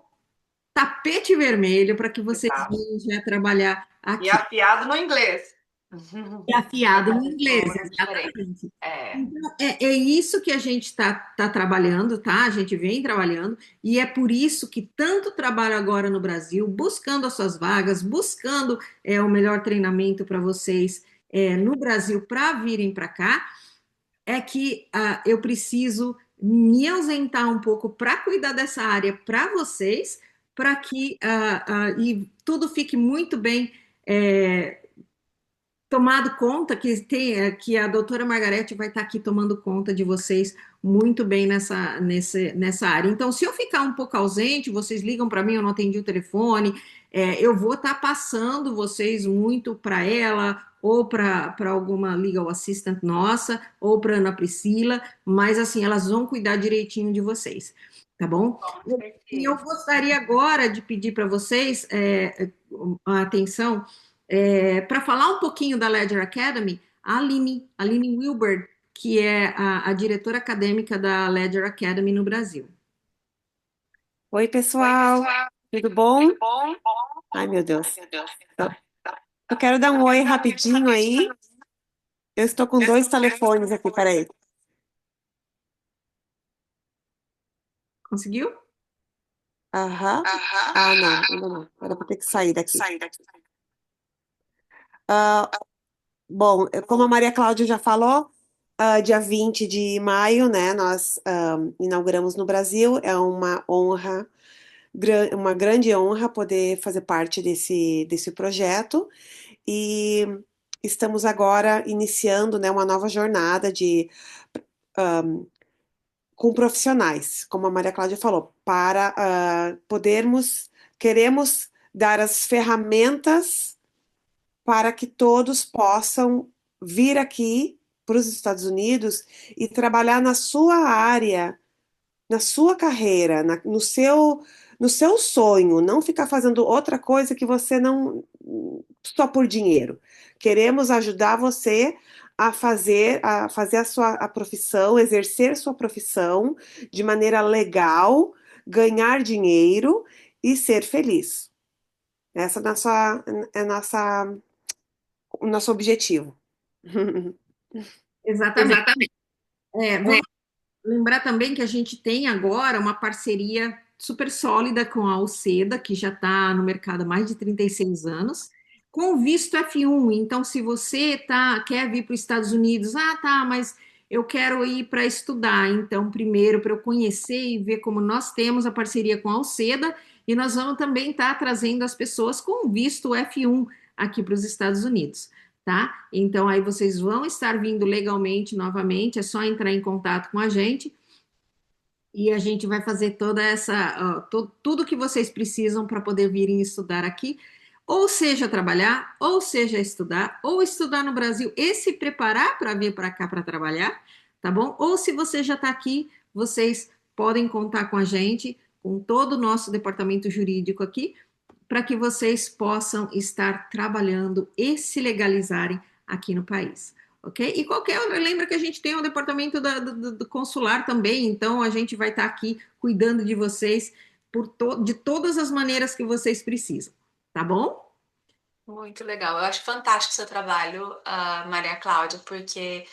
S1: tapete vermelho para que vocês
S2: Exato.
S1: venham já trabalhar
S2: E
S1: aqui.
S2: afiado no inglês.
S1: E afiado no inglês,
S3: Muito diferente.
S1: exatamente.
S3: É.
S1: Então, é isso que a gente está trabalhando, tá? A gente vem trabalhando, e é por isso que tanto trabalho agora no Brasil, buscando as suas vagas, buscando o melhor treinamento para vocês no Brasil para virem para cá, é que eu preciso me ausentar um pouco para cuidar dessa área para vocês, para que e tudo fique muito bem tomado conta, que a doutora Margarete vai estar aqui tomando conta de vocês muito bem nessa área. Então, se eu ficar um pouco ausente, vocês ligam para mim, eu não atendi o telefone, eu vou estar passando vocês muito para ela, ou para alguma legal assistant nossa, ou para Ana Priscila, mas assim, elas vão cuidar direitinho de vocês, tá bom? E eu gostaria agora de pedir para vocês a atenção para falar um pouquinho da Ledger Academy, a Aline Wilber, que é a diretora acadêmica da Ledger Academy no Brasil.
S4: Oi, pessoal, tudo bom? Ai, meu Deus. Eu quero dar um oi rapidinho aí. Eu estou com dois telefones aqui, peraí.
S1: Conseguiu?
S4: Aham. Ah, não, ainda não. Agora eu vou ter que sair daqui. Bom, como a Maria Cláudia já falou, dia 20 de maio, né, nós inauguramos no Brasil. É uma honra, uma grande honra poder fazer parte desse projeto. E estamos agora iniciando, né, uma nova jornada com profissionais, como a Maria Cláudia falou, para queremos dar as ferramentas para que todos possam vir aqui para os Estados Unidos e trabalhar na sua área, na sua carreira, no seu sonho, não ficar fazendo outra coisa que você não, só por dinheiro. Queremos ajudar você a fazer a profissão, exercer sua profissão de maneira legal, ganhar dinheiro e ser feliz. Essa é o nosso objetivo.
S1: Exatamente.
S4: Exatamente.
S1: Vamos lembrar também que a gente tem agora uma parceria super sólida com a Alceda, que já está no mercado há mais de 36 anos, com visto F1. Então, se você quer vir para os Estados Unidos, mas eu quero ir para estudar. Então, primeiro, para eu conhecer e ver como nós temos a parceria com a Alceda, e nós vamos também estar trazendo as pessoas com visto F1 aqui para os Estados Unidos. Tá? Então, aí vocês vão estar vindo legalmente novamente, é só entrar em contato com a gente e a gente vai fazer toda tudo que vocês precisam para poder virem estudar aqui, ou seja, trabalhar, ou seja, estudar, ou estudar no Brasil e se preparar para vir para cá para trabalhar, tá bom? Ou se você já está aqui, vocês podem contar com a gente, com todo o nosso departamento jurídico aqui, para que vocês possam estar trabalhando e se legalizarem aqui no país, ok? E lembra que a gente tem o departamento do consular também, então a gente vai estar aqui cuidando de vocês de todas as maneiras que vocês precisam, tá bom?
S3: Muito legal. Eu acho fantástico o seu trabalho, Maria Cláudia, porque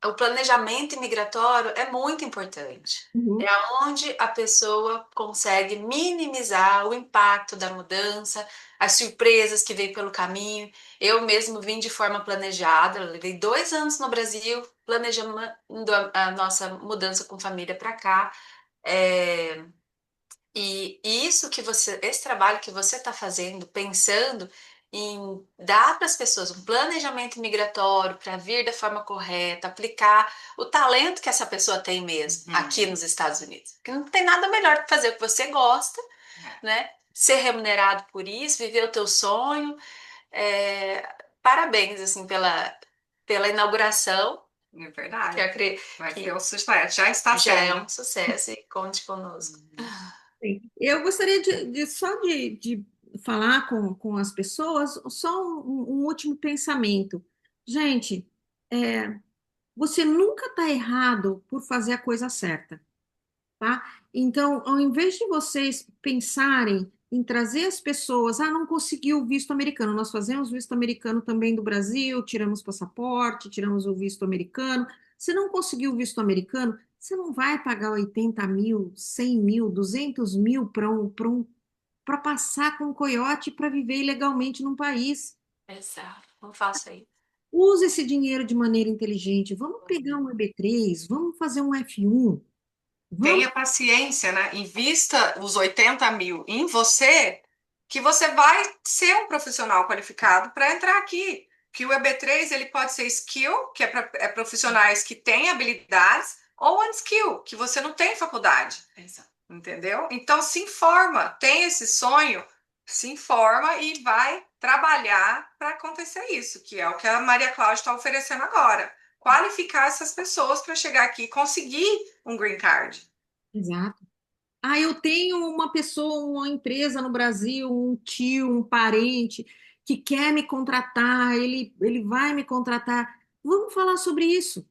S3: o planejamento imigratório é muito importante.
S1: Uhum.
S3: É onde a pessoa consegue minimizar o impacto da mudança, as surpresas que vêm pelo caminho. Eu mesmo vim de forma planejada, eu levei 2 anos no Brasil, planejando a nossa mudança com família para cá. É, e esse trabalho que você está fazendo, pensando em dar para as pessoas um planejamento migratório para vir da forma correta, aplicar o talento que essa pessoa tem mesmo aqui nos Estados Unidos. Porque não tem nada melhor que fazer o que você gosta, né? Ser remunerado por isso, viver o teu sonho. É, parabéns, assim, pela inauguração.
S2: É verdade. Vai
S3: Que
S2: ser um sucesso. Já está
S3: já é
S2: sendo.
S3: um sucesso e conte conosco.
S1: Sim. Eu gostaria de falar com as pessoas só um último pensamento. Gente, você nunca está errado por fazer a coisa certa, tá? Então, ao invés de vocês pensarem em trazer as pessoas, não conseguiu o visto americano, nós fazemos visto americano também do Brasil, tiramos passaporte, tiramos o visto americano. Se não conseguiu o visto americano, você não vai pagar 80 mil, 100 mil, 200 mil para passar com um coiote para viver ilegalmente num país.
S3: Exato, não faça isso.
S1: Use esse dinheiro de maneira inteligente. Vamos pegar um EB3, vamos fazer um F1.
S2: Tenha paciência, né? Invista os 80 mil em você, que você vai ser um profissional qualificado para entrar aqui. Que o EB3 ele pode ser skill, que é profissionais que têm habilidades, ou unskill, que você não tem faculdade.
S3: Exato.
S2: Entendeu? Então se informa, tem esse sonho, se informa e vai trabalhar para acontecer isso, que é o que a Maria Cláudia está oferecendo agora. Qualificar essas pessoas para chegar aqui e conseguir um green card.
S1: Exato. Eu tenho uma pessoa, uma empresa no Brasil, um tio, um parente que quer me contratar, ele vai me contratar. Vamos falar sobre isso.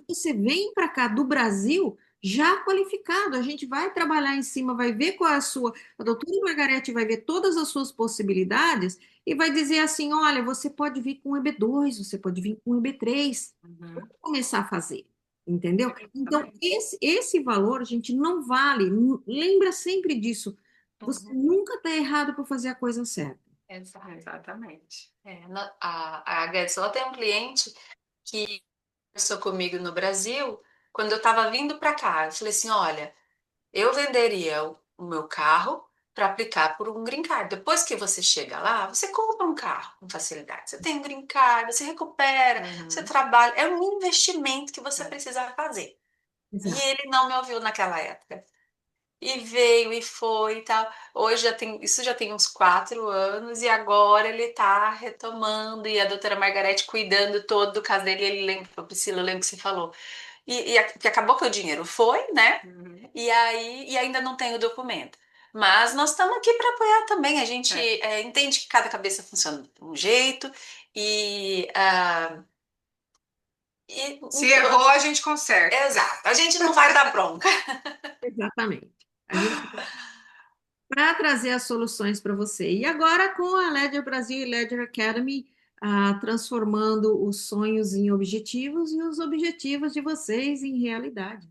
S1: Você vem para cá do Brasil já qualificado, a gente vai trabalhar em cima, vai ver qual é a sua. A doutora Margarete vai ver todas as suas possibilidades e vai dizer assim: olha, você pode vir com o EB2, você pode vir com o EB3. Vamos começar a fazer. Entendeu? Então, esse valor, gente, não vale. Lembra sempre disso. Você nunca está errado por fazer a coisa certa.
S2: Exatamente.
S3: A Guedes, ela tem um cliente que conversou comigo no Brasil quando eu estava vindo para cá. Eu falei assim: olha, eu venderia o meu carro para aplicar por um green card. Depois que você chega lá, você compra um carro com facilidade. Você tem um green card, você recupera, você trabalha. É um investimento que você precisa fazer. E
S1: Exato.
S3: ele não me ouviu naquela época. E veio e foi e tal. Hoje isso já tem uns 4 anos e agora ele tá retomando e a doutora Margarete cuidando todo do caso dele. Ele lembra, falou, Priscila, eu lembro que você falou. Que acabou que o dinheiro foi, né? E ainda não tem o documento. Mas nós estamos aqui para apoiar também. A gente entende que cada cabeça funciona de um jeito e,
S2: Se errou, a gente conserta.
S3: exato. A gente não vai dar bronca.
S1: Exatamente. A gente para trazer as soluções para você. E agora com a Ledger Brasil e Ledger Academy, transformando os sonhos em objetivos e os objetivos de vocês em realidade.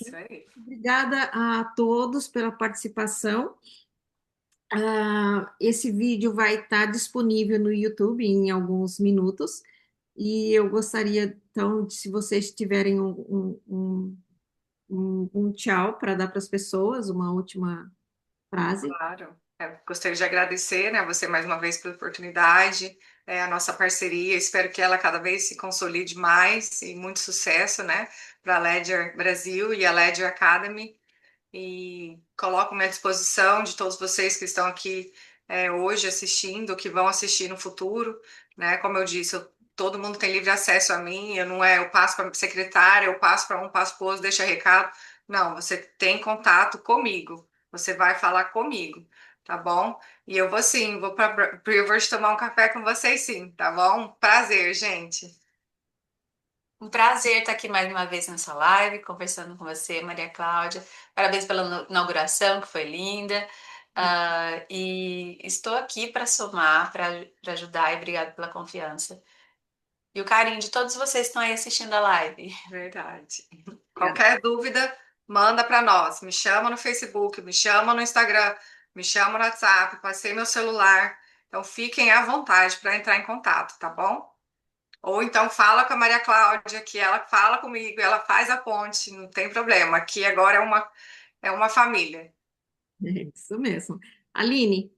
S2: Isso aí.
S1: Obrigada a todos pela participação. Esse vídeo vai estar disponível no YouTube em alguns minutos. E eu gostaria, então, se vocês tiverem um tchau para dar para as pessoas, uma última frase.
S2: Claro. Gostaria de agradecer, né, você mais uma vez pela oportunidade, a nossa parceria. Espero que ela cada vez se consolide mais e muito sucesso, né, para a Ledger Brasil e a Ledger Academy. E coloco-me à disposição de todos vocês que estão aqui hoje assistindo, que vão assistir no futuro, né? Como eu disse, todo mundo tem livre acesso a mim. Eu não eu passo para a secretária, eu passo para um, passo para o outro, deixa recado. Não, você tem contato comigo. Você vai falar comigo, tá bom? E eu vou sim, vou para Brewers tomar um café com vocês sim, tá bom? Prazer, gente.
S3: Um prazer estar aqui mais uma vez nessa live, conversando com você, Maria Cláudia. Parabéns pela inauguração, que foi linda. E estou aqui para somar, para ajudar e obrigado pela confiança. E o carinho de todos vocês que estão aí assistindo a live.
S2: Verdade. Qualquer dúvida, manda para nós. Me chama no Facebook, me chama no Instagram, me chama no WhatsApp, passei meu celular. Então fiquem à vontade para entrar em contato, tá bom? Ou então fala com a Maria Cláudia, que ela fala comigo, ela faz a ponte, não tem problema. Aqui agora é uma família.
S1: É isso mesmo. Aline,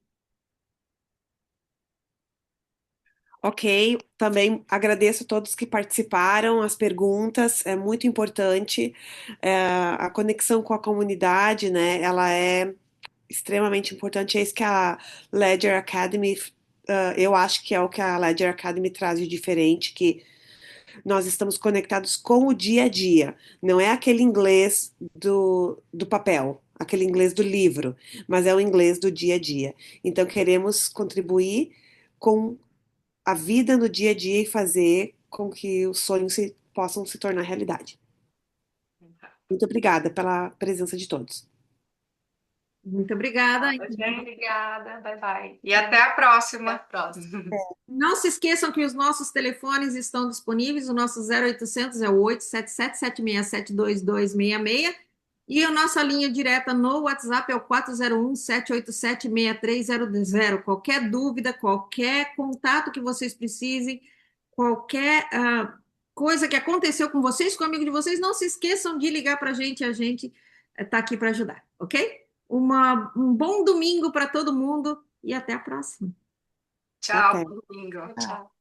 S4: Ok, também agradeço a todos que participaram, as perguntas, é muito importante. A conexão com a comunidade, né? Ela é extremamente importante. É isso que a Ledger Academy, eu acho que é o que a Ledger Academy traz de diferente, que nós estamos conectados com o dia a dia. Não é aquele inglês do papel, aquele inglês do livro, mas é o inglês do dia a dia. Então, queremos contribuir com a vida no dia a dia e fazer com que os sonhos possam se tornar realidade. Muito obrigada pela presença de todos.
S1: muito obrigada.
S3: Obrigada, bye bye.
S2: E até a
S3: Até
S2: próxima.
S3: a próxima.
S1: Não se esqueçam que os nossos telefones estão disponíveis. O nosso 0800 é o 877-767-2266. E a nossa linha direta no WhatsApp é o 401-787-6300. Qualquer dúvida, qualquer contato que vocês precisem, qualquer coisa que aconteceu com vocês, com o amigo de vocês, não se esqueçam de ligar para a gente está aqui para ajudar, ok? Um bom domingo para todo mundo e até a próxima.
S2: Tchau,
S4: Até.
S2: bom domingo.
S3: Tchau.